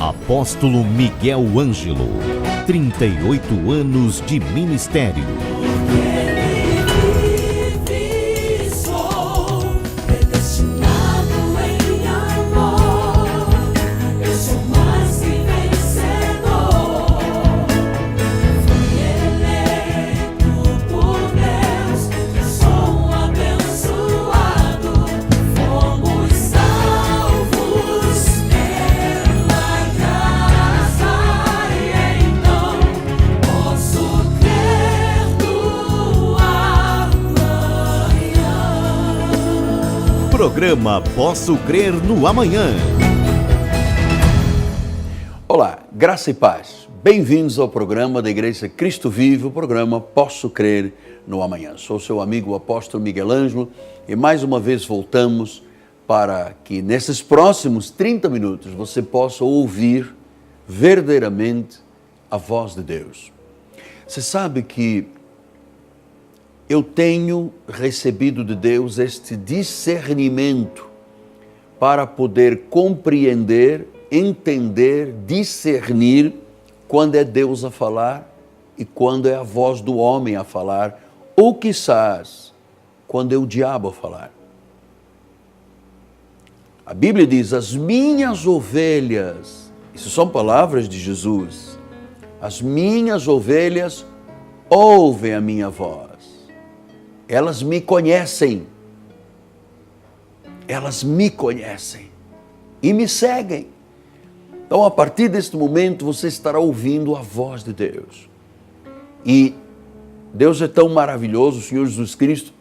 Apóstolo Miguel Ângelo, 38 anos de ministério. Programa Posso Crer no Amanhã. Olá, graça e paz. Bem-vindos ao programa da Igreja Cristo Vive, o programa Posso Crer no Amanhã. Sou seu amigo, o apóstolo Miguel Ângelo, e mais uma vez voltamos para que nesses próximos 30 minutos você possa ouvir verdadeiramente a voz de Deus. Você sabe que eu tenho recebido de Deus este discernimento para poder compreender, entender, discernir quando é Deus a falar e quando é a voz do homem a falar, ou quizás quando é o diabo a falar. A Bíblia diz: as minhas ovelhas, isso são palavras de Jesus, as minhas ovelhas ouvem a minha voz. Elas me conhecem e me seguem. Então, a partir deste momento, você estará ouvindo a voz de Deus. E Deus é tão maravilhoso, o Senhor Jesus Cristo,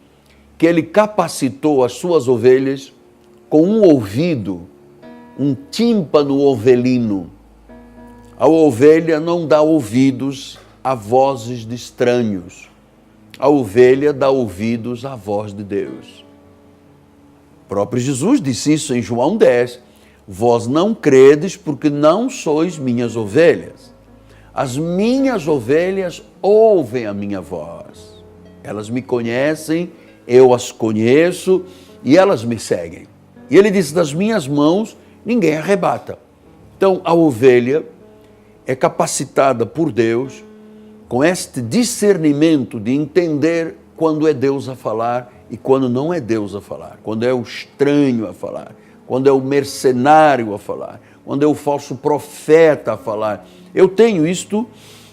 que Ele capacitou as suas ovelhas com um ouvido, um tímpano ovelino. A ovelha não dá ouvidos a vozes de estranhos. A ovelha dá ouvidos à voz de Deus. O próprio Jesus disse isso em João 10. Vós não credes porque não sois minhas ovelhas. As minhas ovelhas ouvem a minha voz. Elas me conhecem, eu as conheço e elas me seguem. E ele disse: das minhas mãos ninguém arrebata. Então a ovelha é capacitada por Deus com este discernimento de entender quando é Deus a falar e quando não é Deus a falar, quando é o estranho a falar, quando é o mercenário a falar, quando é o falso profeta a falar. Eu tenho isto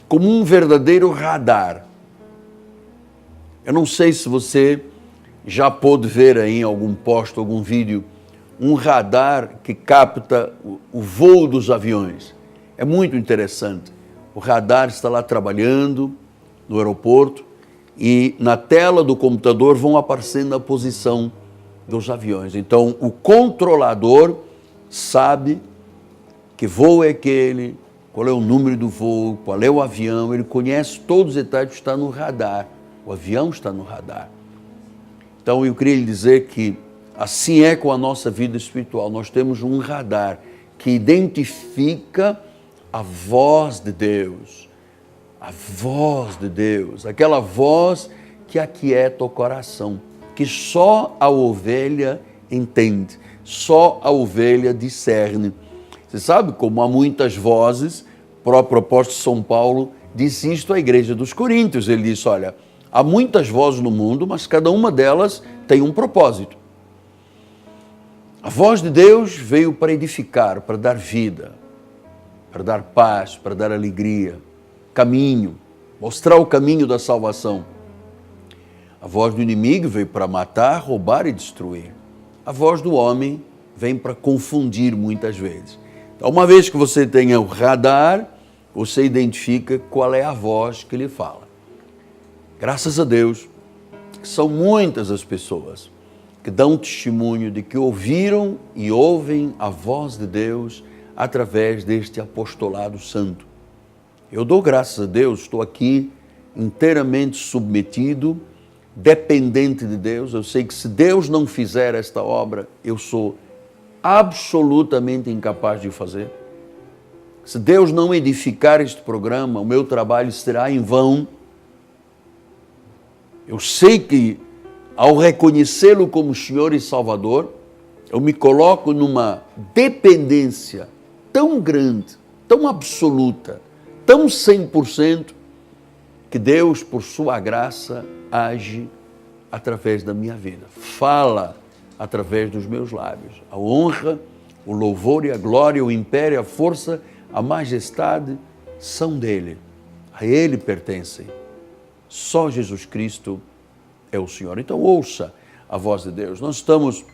como um verdadeiro radar. Eu não sei se você já pôde ver aí em algum post, algum vídeo, um radar que capta o voo dos aviões. É muito interessante. O radar está lá trabalhando no aeroporto e na tela do computador vão aparecendo a posição dos aviões. Então, o controlador sabe que voo é aquele, qual é o número do voo, qual é o avião, ele conhece todos os detalhes, está no radar. O avião está no radar. Então, eu queria lhe dizer que assim é com a nossa vida espiritual. Nós temos um radar que identifica a voz de Deus, aquela voz que aquieta o coração, que só a ovelha entende, só a ovelha discerne. Você sabe como há muitas vozes, o próprio apóstolo São Paulo disse isto à igreja dos Coríntios, ele disse: olha, há muitas vozes no mundo, mas cada uma delas tem um propósito. A voz de Deus veio para edificar, para dar vida, para dar paz, para dar alegria, caminho, mostrar o caminho da salvação. A voz do inimigo veio para matar, roubar e destruir. A voz do homem vem para confundir muitas vezes. Então, uma vez que você tenha o radar, você identifica qual é a voz que lhe fala. Graças a Deus, são muitas as pessoas que dão testemunho de que ouviram e ouvem a voz de Deus através deste apostolado santo. Eu dou graças a Deus, estou aqui inteiramente submetido, dependente de Deus. Eu sei que se Deus não fizer esta obra, eu sou absolutamente incapaz de fazer. Se Deus não edificar este programa, o meu trabalho será em vão. Eu sei que, ao reconhecê-lo como Senhor e Salvador, eu me coloco numa dependência tão grande tão absoluta, tão 100%, que Deus, por sua graça, age através da minha vida. Fala através dos meus lábios. A honra, o louvor e a glória, o império, a força, a majestade são dele. A ele pertencem. Só Jesus Cristo é o Senhor. Então ouça a voz de Deus. Nós estamos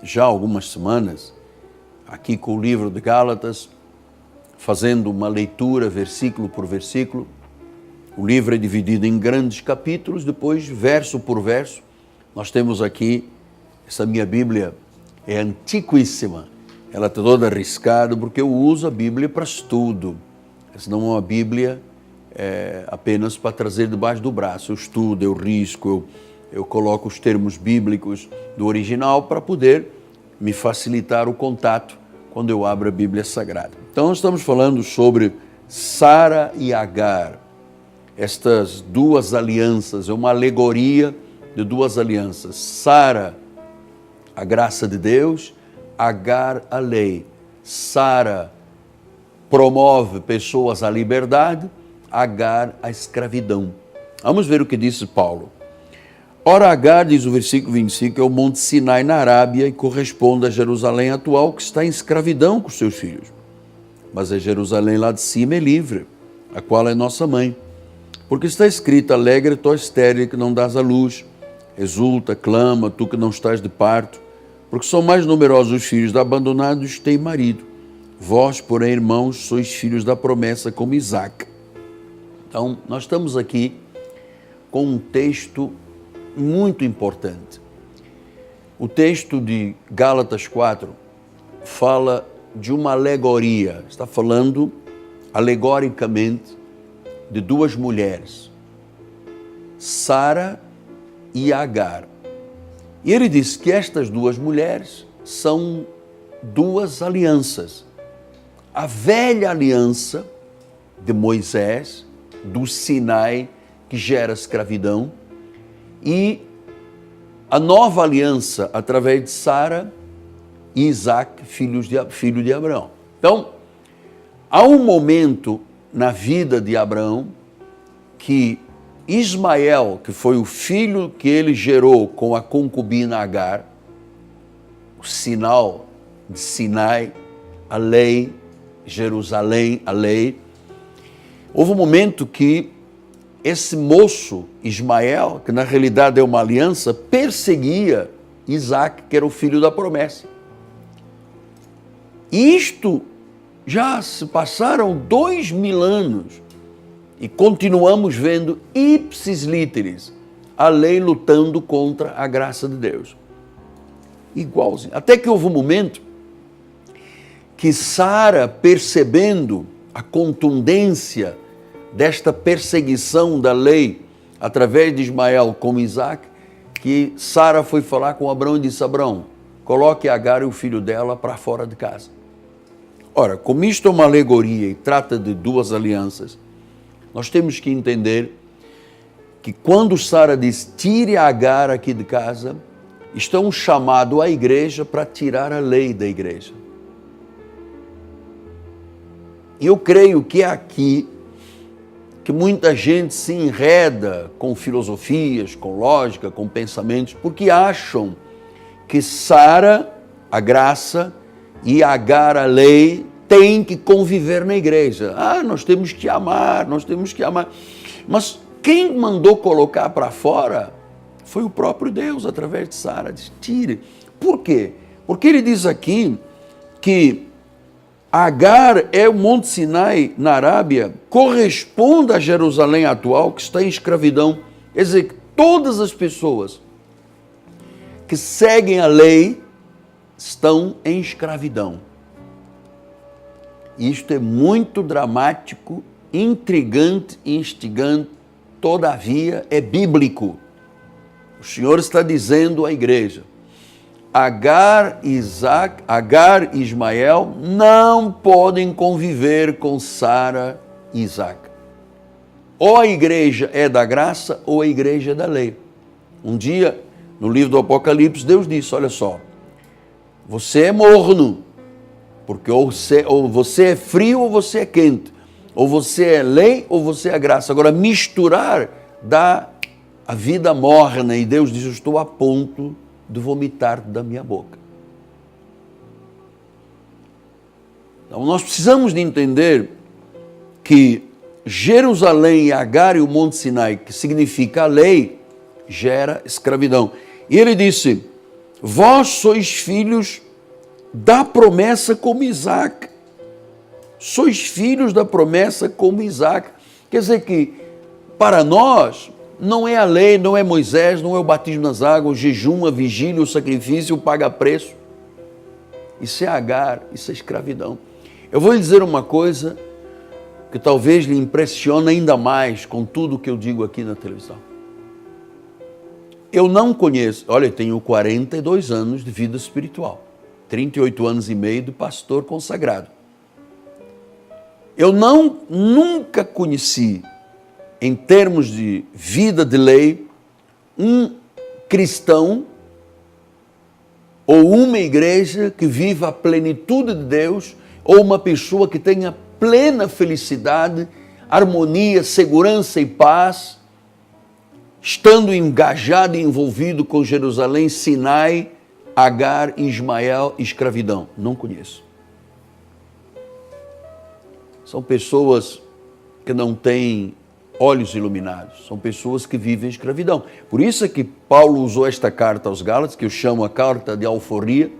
já há algumas semanas aqui com o livro de Gálatas, fazendo uma leitura versículo por versículo. O livro é dividido em grandes capítulos, depois verso por verso. Nós temos aqui, essa minha Bíblia é antiquíssima, ela está toda arriscada, porque eu uso a Bíblia para estudo. Essa não é uma Bíblia apenas para trazer debaixo do braço. Eu estudo, eu risco, eu coloco os termos bíblicos do original para poder me facilitar o contato quando eu abro a Bíblia Sagrada. Então, nós estamos falando sobre Sara e Agar. Estas duas alianças, é uma alegoria de duas alianças. Sara, a graça de Deus, Agar, a lei. Sara promove pessoas à liberdade, Agar, a escravidão. Vamos ver o que disse Paulo. Ora, Agar, diz o versículo 25, é o Monte Sinai na Arábia e corresponde a Jerusalém atual, que está em escravidão com seus filhos. Mas a Jerusalém lá de cima é livre, a qual é nossa mãe. Porque está escrito, alegre tu estéril que não dás à luz, exulta, clama, tu que não estás de parto, porque são mais numerosos os filhos da abandonada dos que têm marido. Vós, porém, irmãos, sois filhos da promessa como Isaque. Então, nós estamos aqui com um texto muito importante. O texto de Gálatas 4 fala de uma alegoria, está falando alegoricamente de duas mulheres, Sara e Agar. E ele diz que estas duas mulheres são duas alianças. A velha aliança de Moisés, do Sinai, que gera escravidão, e a nova aliança através de Sara e Isaac, filho de Abraão. Então, há um momento na vida de Abraão que Ismael, que foi o filho que ele gerou com a concubina Agar, o sinal de Sinai, a lei, Jerusalém, a lei, houve um momento que esse moço, Ismael, que na realidade é uma aliança, perseguia Isaac, que era o filho da promessa. E isto já se passaram 2000 anos e continuamos vendo ipsis literis a lei lutando contra a graça de Deus. Igualzinho. Até que houve um momento que Sara, percebendo a contundência desta perseguição da lei através de Ismael como Isaac, que Sara foi falar com Abraão e disse, Abraão, coloque Agar e o filho dela para fora de casa. Ora, como isto é uma alegoria e trata de duas alianças, nós temos que entender que quando Sara diz, tire Agar aqui de casa, isto é um chamado à igreja para tirar a lei da igreja. E eu creio que é aqui que muita gente se enreda com filosofias, com lógica, com pensamentos, porque acham que Sara, a graça, e Agar, a lei, têm que conviver na igreja. Nós temos que amar, nós temos que amar. Mas quem mandou colocar para fora foi o próprio Deus, através de Sara. Diz, tire. Por quê? Porque ele diz aqui que Agar é o Monte Sinai na Arábia, corresponde a Jerusalém atual, que está em escravidão. Quer dizer, que todas as pessoas que seguem a lei estão em escravidão. Isto é muito dramático, intrigante e instigante, todavia é bíblico. O Senhor está dizendo à igreja, Agar e Ismael não podem conviver com Sara e Isaac. Ou a igreja é da graça ou a igreja é da lei. Um dia, no livro do Apocalipse, Deus disse, olha só, você é morno, Porque ou você é frio ou você é quente. Ou você é lei ou você é graça. Agora, misturar dá a vida morna. E Deus diz, eu estou a ponto de vomitar da minha boca. Então, nós precisamos de entender que Jerusalém, Agar e o Monte Sinai, que significa a lei, gera escravidão. E ele disse, vós sois filhos da promessa como Isaac. Sois filhos da promessa como Isaac. Quer dizer que, para nós, não é a lei, não é Moisés, não é o batismo nas águas, o jejum, a vigília, o sacrifício, o paga-preço. Isso é Agar, isso é escravidão. Eu vou lhe dizer uma coisa que talvez lhe impressione ainda mais com tudo que eu digo aqui na televisão. Eu não conheço, olha, eu tenho 42 anos de vida espiritual, 38 anos e meio de pastor consagrado. Eu nunca conheci, em termos de vida de lei, um cristão ou uma igreja que viva a plenitude de Deus, ou uma pessoa que tenha plena felicidade, harmonia, segurança e paz, estando engajado e envolvido com Jerusalém, Sinai, Agar, Ismael e escravidão. Não conheço. São pessoas que não têm olhos iluminados, são pessoas que vivem escravidão. Por isso é que Paulo usou esta carta aos Gálatas, que eu chamo a carta de alforria,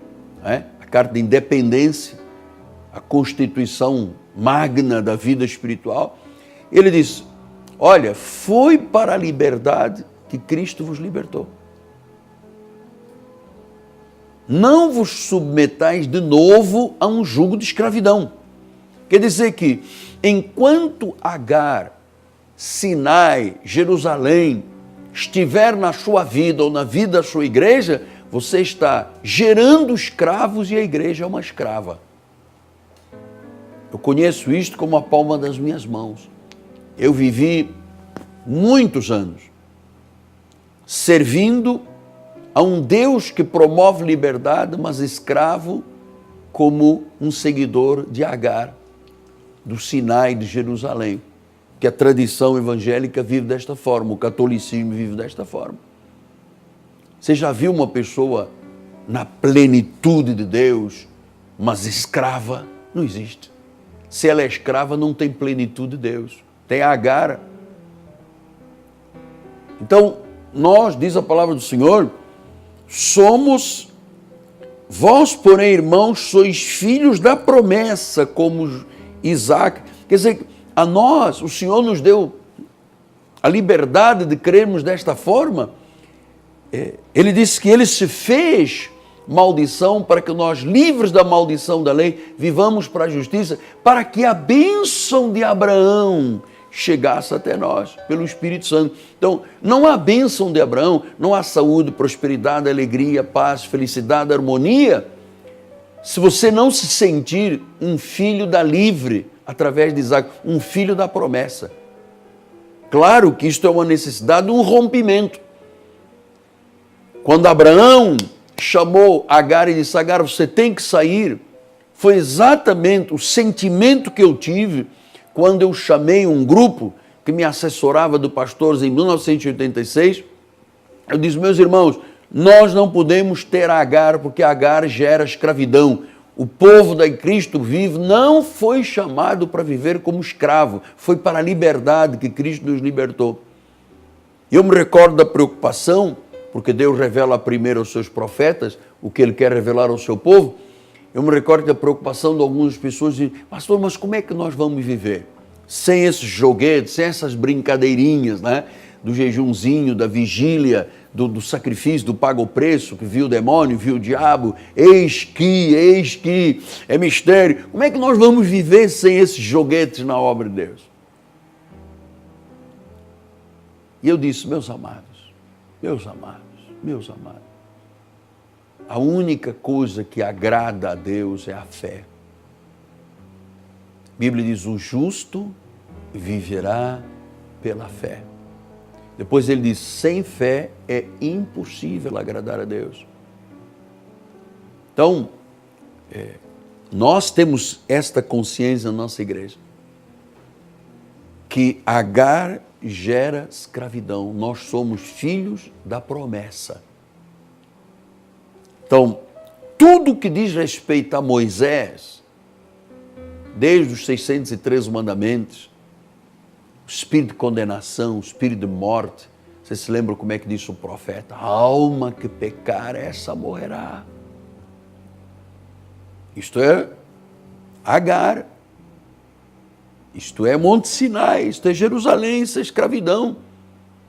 a carta de independência, a constituição magna da vida espiritual. Ele diz, olha, foi para a liberdade que Cristo vos libertou. Não vos submetais de novo a um jugo de escravidão. Quer dizer que, enquanto Agar, Sinai, Jerusalém, estiver na sua vida ou na vida da sua igreja, você está gerando escravos e a igreja é uma escrava. Eu conheço isto como a palma das minhas mãos. Eu vivi muitos anos servindo a um Deus que promove liberdade, mas escravo como um seguidor de Agar, do Sinai, de Jerusalém, que a tradição evangélica vive desta forma, o catolicismo vive desta forma. Você já viu uma pessoa na plenitude de Deus, mas escrava? Não existe. Se ela é escrava, não tem plenitude de Deus. Tem Agar. Então, nós, diz a palavra do Senhor, somos, vós, porém, irmãos, sois filhos da promessa, como Isaac. Quer dizer, a nós, o Senhor nos deu a liberdade de crermos desta forma. Ele disse que Ele se fez maldição para que nós, livres da maldição da lei, vivamos para a justiça, para que a bênção de Abraão chegasse até nós, pelo Espírito Santo. Então, não há bênção de Abraão, não há saúde, prosperidade, alegria, paz, felicidade, harmonia, se você não se sentir um filho da livre, através de Isaac, um filho da promessa. Claro que isto é uma necessidade, um rompimento. Quando Abraão chamou Agar e disse, Agar, você tem que sair, foi exatamente o sentimento que eu tive quando eu chamei um grupo que me assessorava do pastores em 1986. Eu disse, meus irmãos, nós não podemos ter Agar, porque Agar gera escravidão. O povo da Cristo vivo não foi chamado para viver como escravo, foi para a liberdade que Cristo nos libertou. Eu me recordo da preocupação, porque Deus revela primeiro aos seus profetas o que Ele quer revelar ao seu povo. Eu me recordo da preocupação de algumas pessoas, de pastor, mas como é que nós vamos viver? Sem esses joguetes, sem essas brincadeirinhas, né? Do jejumzinho, da vigília, do sacrifício, do paga o preço, que viu o demônio, viu o diabo, eis que, é mistério. Como é que nós vamos viver sem esses joguetes na obra de Deus? E eu disse, meus amados, a única coisa que agrada a Deus é a fé. A Bíblia diz, o justo viverá pela fé. Depois ele diz, sem fé é impossível agradar a Deus. Então, Nós temos esta consciência na nossa igreja, que Agar gera escravidão. Nós somos filhos da promessa. Então, tudo que diz respeito a Moisés, desde os 613 mandamentos, o espírito de condenação, o espírito de morte, você se lembra como é que disse o profeta? A alma que pecar, essa morrerá. Isto é Agar, isto é Monte Sinai, isto é Jerusalém, isso é escravidão.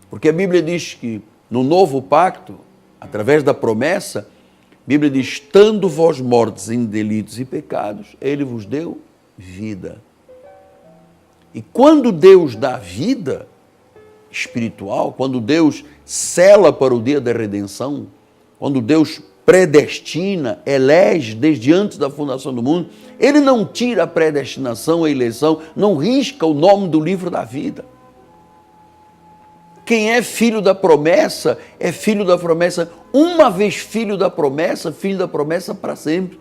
Porque a Bíblia diz que no novo pacto, através da promessa, a Bíblia diz, estando vós mortos em delitos e pecados, Ele vos deu vida. E quando Deus dá vida espiritual, quando Deus sela para o dia da redenção, quando Deus predestina, elege desde antes da fundação do mundo, Ele não tira a predestinação, a eleição, não risca o nome do livro da vida. Quem é filho da promessa, é filho da promessa, uma vez filho da promessa para sempre.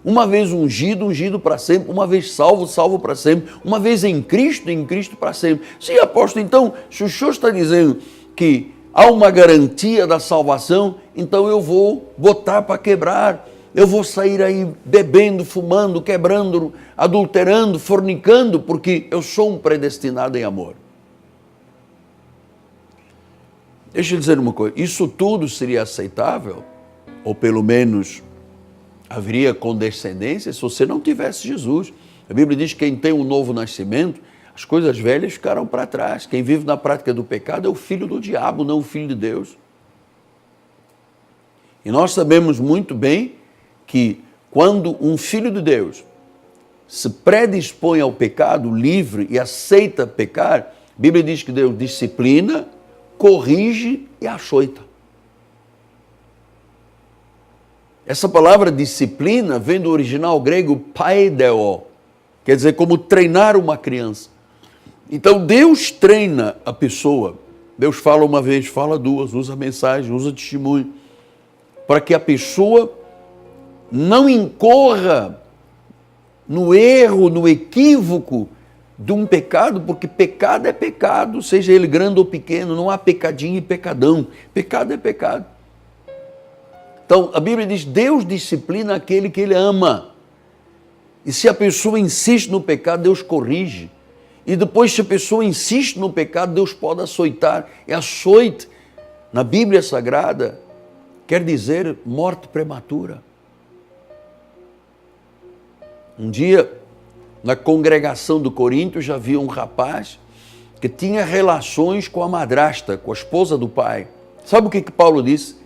Uma vez ungido, ungido para sempre. Uma vez salvo, salvo para sempre. Uma vez em Cristo para sempre. Sim, apóstolo, então, se o senhor está dizendo que há uma garantia da salvação, então eu vou botar para quebrar. Eu vou sair aí bebendo, fumando, quebrando, adulterando, fornicando, porque eu sou um predestinado em amor. Deixa eu dizer uma coisa, isso tudo seria aceitável, ou pelo menos haveria condescendência, se você não tivesse Jesus. A Bíblia diz que quem tem um novo nascimento, as coisas velhas ficaram para trás. Quem vive na prática do pecado é o filho do diabo, não o filho de Deus. E nós sabemos muito bem que quando um filho de Deus se predispõe ao pecado livre e aceita pecar, a Bíblia diz que Deus disciplina, corrige e açoita. Essa palavra disciplina vem do original grego paideo, quer dizer, como treinar uma criança. Então Deus treina a pessoa. Deus fala uma vez, fala duas, usa mensagem, usa testemunho, para que a pessoa não incorra no erro, no equívoco de um pecado, porque pecado é pecado, seja ele grande ou pequeno, não há pecadinho e pecadão. Pecado é pecado. Então, a Bíblia diz, Deus disciplina aquele que Ele ama. E se a pessoa insiste no pecado, Deus corrige. E depois, se a pessoa insiste no pecado, Deus pode açoitar. E açoite, na Bíblia Sagrada, quer dizer morte prematura. Um dia, na congregação do Corinto, já havia um rapaz que tinha relações com a madrasta, com a esposa do pai. Sabe o que Paulo disse?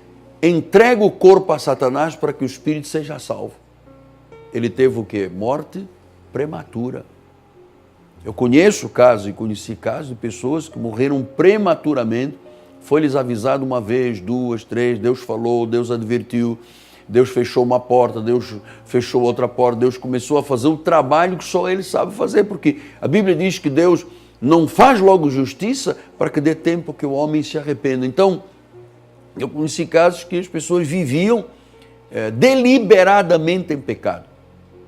Entrega o corpo a Satanás para que o espírito seja salvo. Ele teve o quê? Morte prematura. Eu conheço casos e conheci casos de pessoas que morreram prematuramente. Foi-lhes avisado uma vez, duas, três, Deus falou, Deus advertiu, Deus fechou uma porta, Deus fechou outra porta, Deus começou a fazer o trabalho que só Ele sabe fazer, porque a Bíblia diz que Deus não faz logo justiça para que dê tempo que o homem se arrependa. Então, eu conheci casos que as pessoas viviam deliberadamente em pecado.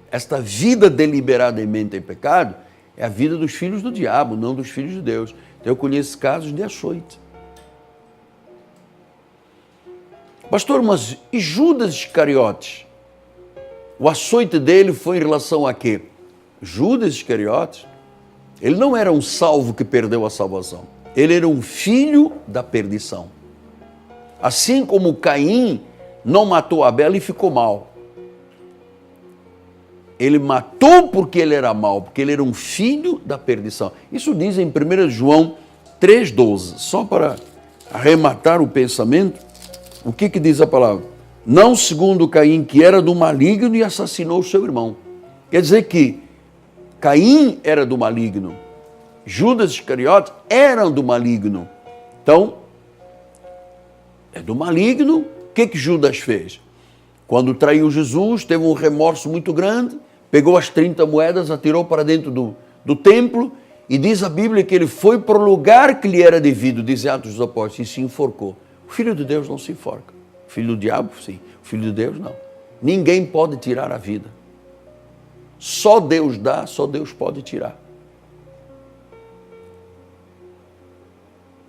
Esta vida deliberadamente em pecado é a vida dos filhos do diabo, não dos filhos de Deus. Então, eu conheço casos de açoite. Pastor, mas e Judas Iscariotes? O açoite dele foi em relação a quê? Judas Iscariotes, ele não era um salvo que perdeu a salvação. Ele era um filho da perdição. Assim como Caim não matou Abel e ficou mal. Ele matou porque ele era mau, porque ele era um filho da perdição. Isso diz em 1 João 3,12. Só para arrematar o pensamento, o que diz a palavra? Não segundo Caim, que era do maligno e assassinou o seu irmão. Quer dizer que Caim era do maligno, Judas Iscariotes era do maligno. Então, é do maligno. O que Judas fez? Quando traiu Jesus, teve um remorso muito grande, pegou as 30 moedas, atirou para dentro do templo, e diz a Bíblia que ele foi para o lugar que lhe era devido, diz Atos dos Apóstolos, e se enforcou. O Filho de Deus não se enforca. O filho do diabo, sim. O Filho de Deus, não. Ninguém pode tirar a vida. Só Deus dá, só Deus pode tirar.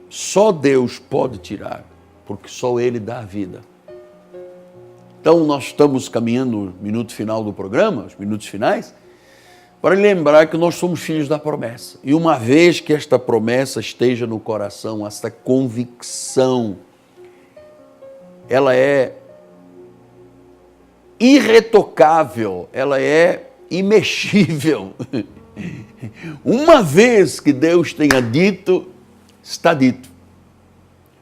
Só Deus pode tirar, porque só Ele dá a vida. Então, nós estamos caminhando no minuto final do programa, os minutos finais, para lembrar que nós somos filhos da promessa. E uma vez que esta promessa esteja no coração, esta convicção, ela é irretocável, ela é imexível. Uma vez que Deus tenha dito, está dito.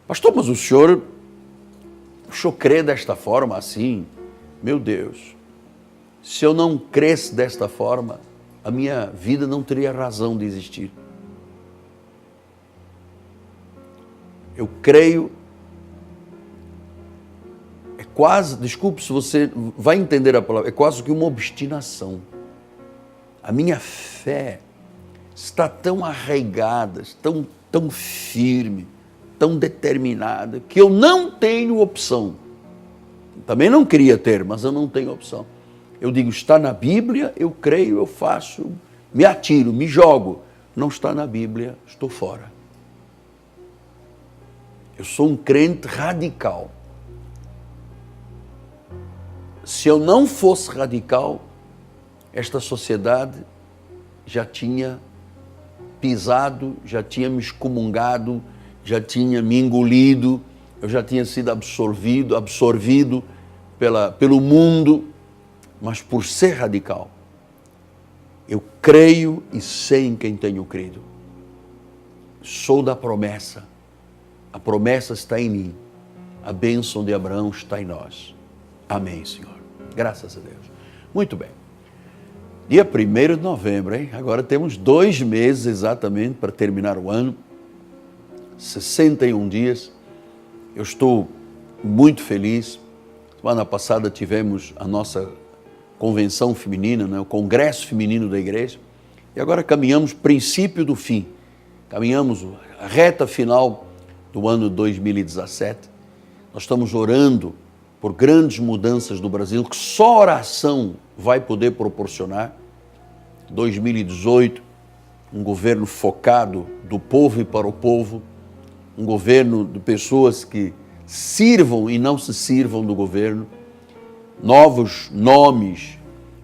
Pastor, mas o senhor crê desta forma assim? Meu Deus, se eu não cresce desta forma, a minha vida não teria razão de existir. Eu creio, é quase, desculpe se você vai entender a palavra, é quase que uma obstinação. A minha fé está tão arraigada, tão firme, tão determinada, que eu não tenho opção. Também não queria ter, mas eu não tenho opção. Eu digo, está na Bíblia, eu creio, eu faço, me atiro, me jogo. Não está na Bíblia, estou fora. Eu sou um crente radical. Se eu não fosse radical, esta sociedade já tinha pisado, já tinha me excomungado, já tinha me engolido, eu já tinha sido absorvido pelo mundo, mas por ser radical, eu creio e sei em quem tenho crido. Sou da promessa, a promessa está em mim, a bênção de Abraão está em nós. Amém, Senhor. Graças a Deus. Muito bem. Dia 1º de novembro, hein? Agora temos 2 meses exatamente para terminar o ano. 61 dias. Eu estou muito feliz. Semana passada tivemos a nossa convenção feminina, né? O congresso feminino da igreja. E agora caminhamos princípio do fim. Caminhamos a reta final do ano 2017. Nós estamos orando por grandes mudanças no Brasil, que só oração vai poder proporcionar. 2018, um governo focado do povo e para o povo, um governo de pessoas que sirvam e não se sirvam do governo, novos nomes,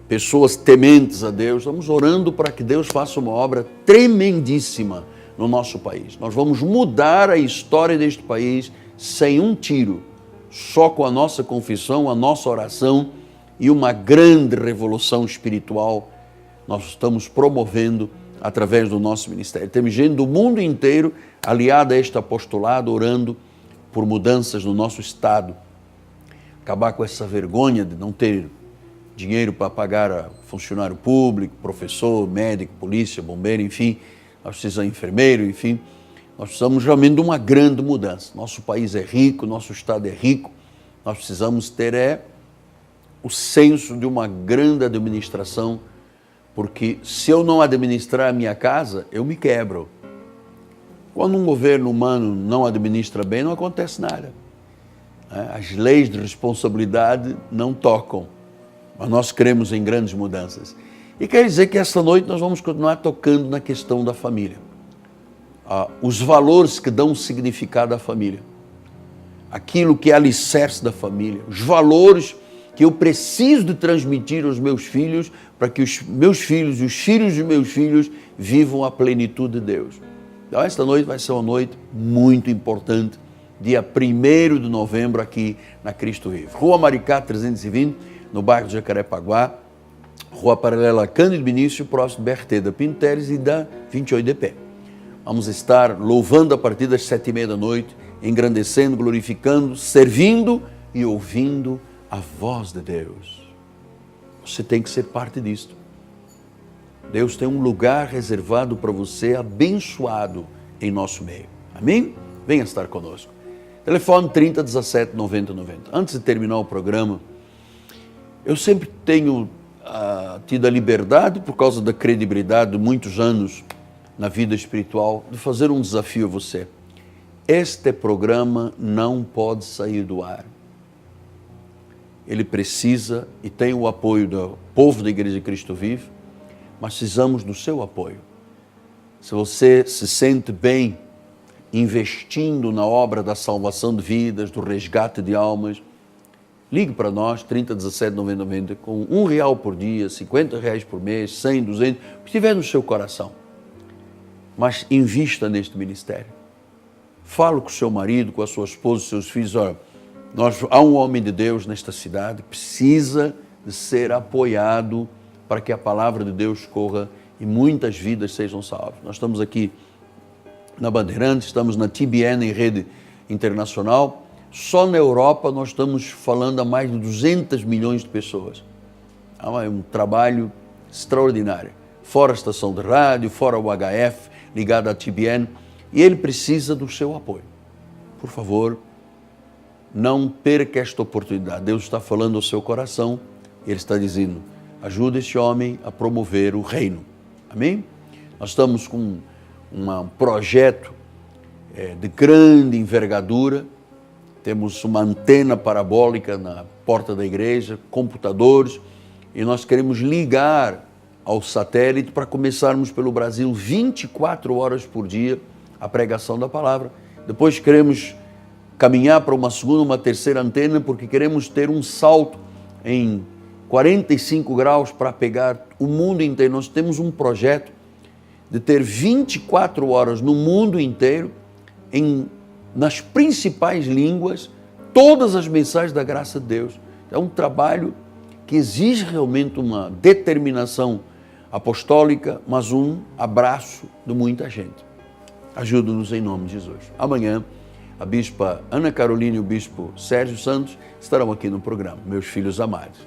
pessoas tementes a Deus. Estamos orando para que Deus faça uma obra tremendíssima no nosso país. Nós vamos mudar a história deste país sem um tiro, só com a nossa confissão, a nossa oração e uma grande revolução espiritual nós estamos promovendo através do nosso ministério. Temos gente do mundo inteiro aliada a este apostolado, orando por mudanças no nosso estado. Acabar com essa vergonha de não ter dinheiro para pagar a funcionário público, professor, médico, polícia, bombeiro, enfim, nós precisamos de enfermeiro, enfim. Nós precisamos realmente de uma grande mudança. Nosso país é rico, nosso estado é rico, nós precisamos ter o senso de uma grande administração, porque se eu não administrar a minha casa, eu me quebro. Quando um governo humano não administra bem, não acontece nada. As leis de responsabilidade não tocam, mas nós cremos em grandes mudanças. E quer dizer que esta noite nós vamos continuar tocando na questão da família. Os valores que dão significado à família, aquilo que é alicerce da família, os valores que eu preciso de transmitir aos meus filhos para que os meus filhos e os filhos de meus filhos vivam a plenitude de Deus. Então esta noite vai ser uma noite muito importante, dia 1º de novembro aqui na Cristo Vive. Rua Maricá 320, no bairro de Jacarepaguá, rua paralela Cândido Benício, próximo do BRT da Pinto Teres e da 28DP. Vamos estar louvando a partir das 7h30 da noite, engrandecendo, glorificando, servindo e ouvindo a voz de Deus. Você tem que ser parte disto. Deus tem um lugar reservado para você, abençoado em nosso meio. Amém? Venha estar conosco. Telefone 30 17 90 90. Antes de terminar o programa, eu sempre tenho tido a liberdade, por causa da credibilidade de muitos anos na vida espiritual, de fazer um desafio a você. Este programa não pode sair do ar. ele precisa e tem o apoio do povo da Igreja de Cristo Vive, mas precisamos do seu apoio. Se você se sente bem investindo na obra da salvação de vidas, do resgate de almas, ligue para nós, 30 17 90 90, com R$1 por dia, R$50 por mês, 100, 200, o que estiver no seu coração. Mas invista neste ministério. Fale com o seu marido, com a sua esposa, seus filhos. Olha, há um homem de Deus nesta cidade, precisa de ser apoiado para que a palavra de Deus corra e muitas vidas sejam salvas. Nós estamos aqui na Bandeirantes, estamos na TBN em rede internacional. Só na Europa nós estamos falando a mais de 200 milhões de pessoas. É um trabalho extraordinário. Fora a estação de rádio, fora o HF, ligado à TBN, e ele precisa do seu apoio. Por favor, não perca esta oportunidade. Deus está falando ao seu coração, ele está dizendo, ajuda este homem a promover o reino. Amém? Nós estamos com um projeto de grande envergadura, temos uma antena parabólica na porta da igreja, computadores, e nós queremos ligar ao satélite para começarmos pelo Brasil 24 horas por dia a pregação da palavra. Depois queremos caminhar para uma segunda, uma terceira antena, porque queremos ter um salto em 45 graus para pegar o mundo inteiro. Nós temos um projeto de ter 24 horas no mundo inteiro, nas principais línguas, todas as mensagens da graça de Deus. É um trabalho que exige realmente uma determinação apostólica, mas um abraço de muita gente. Ajuda-nos em nome de Jesus. Amanhã, a bispa Ana Carolina e o bispo Sérgio Santos estarão aqui no programa, meus filhos amados.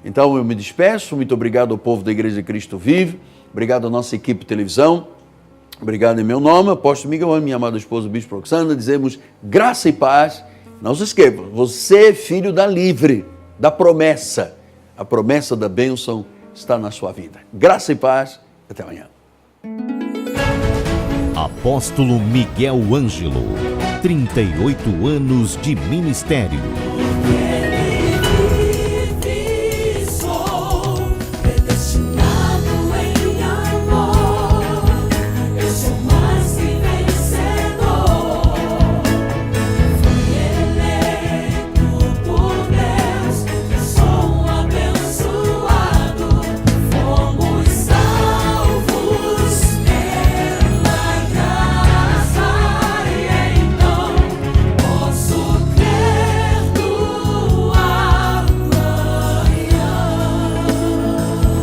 Então eu me despeço, muito obrigado ao povo da Igreja de Cristo Vive, obrigado à nossa equipe de televisão, obrigado em meu nome, apóstolo Miguel, minha amada esposa, bispo Roxana, dizemos graça e paz. Não se esqueça, você é filho da livre, da promessa, a promessa da bênção está na sua vida. Graça e paz, até amanhã. Apóstolo Miguel Ângelo, 38 anos de ministério.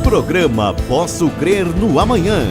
Programa Posso Crer no Amanhã.